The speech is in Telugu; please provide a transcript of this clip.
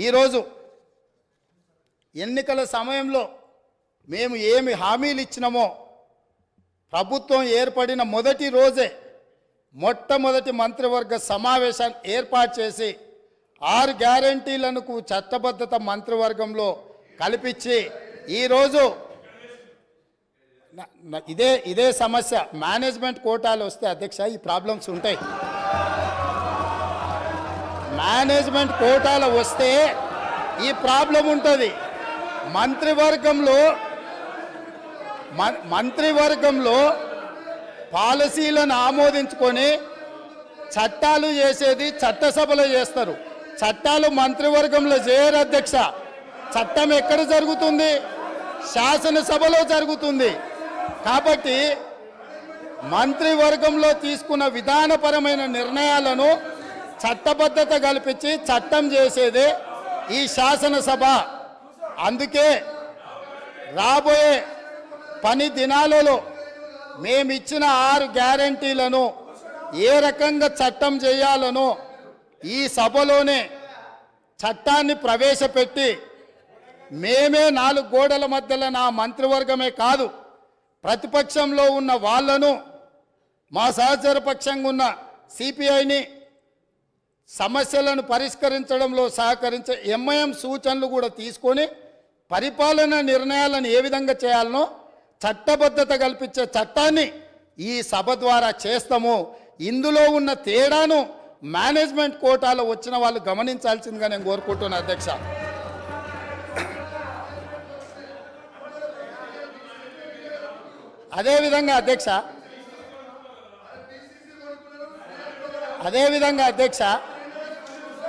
ఈరోజు ఎన్నికల సమయంలో మేము ఏమి హామీలు ఇచ్చినామో ప్రభుత్వం ఏర్పడిన మొదటి రోజే మొట్టమొదటి మంత్రివర్గ సమావేశాన్ని ఏర్పాటు చేసి 6 గ్యారెంటీలకు చట్టబద్ధత మంత్రివర్గంలో కల్పించి ఈరోజు ఇదే సమస్య మేనేజ్మెంట్ కోటాలు వస్తే అధ్యక్ష ఈ ప్రాబ్లమ్స్ ఉంటాయి. మేనేజ్మెంట్ కోటాలు వస్తే ఈ ప్రాబ్లం ఉంటుంది. మంత్రివర్గంలో పాలసీలను ఆమోదించుకొని చట్టాలు చేసేది చట్టసభలో చేస్తారు. చట్టాలు మంత్రివర్గంలో చేయరు అధ్యక్ష. చట్టం ఎక్కడ జరుగుతుంది? శాసనసభలో జరుగుతుంది. కాబట్టి మంత్రివర్గంలో తీసుకున్న విధానపరమైన నిర్ణయాలను చట్టబద్ధత కల్పించి చట్టం చేసేదే ఈ శాసనసభ. అందుకే రాబోయే పని దినాలలో మేమిచ్చిన 6 గ్యారెంటీలను ఏ రకంగా చట్టం చేయాలనో ఈ సభలోనే చట్టాన్ని ప్రవేశపెట్టి మేమే 4 గోడల మధ్యలో నా మంత్రివర్గమే కాదు ప్రతిపక్షంలో ఉన్న వాళ్ళను మా సహచర పక్షంగా ఉన్న సిపిఐని సమస్యలను పరిష్కరించడంలో సహకరించే ఎంఐఎం సూచనలు కూడా తీసుకొని పరిపాలన నిర్ణయాలను ఏ విధంగా చేయాలనో చట్టబద్ధత కల్పించే చట్టాన్ని ఈ సభ ద్వారా చేస్తాము. ఇందులో ఉన్న తేడాను మేనేజ్మెంట్ కోటాలో వచ్చిన వాళ్ళు గమనించాల్సిందిగా నేను కోరుకుంటున్నాను అధ్యక్ష. అదేవిధంగా అధ్యక్ష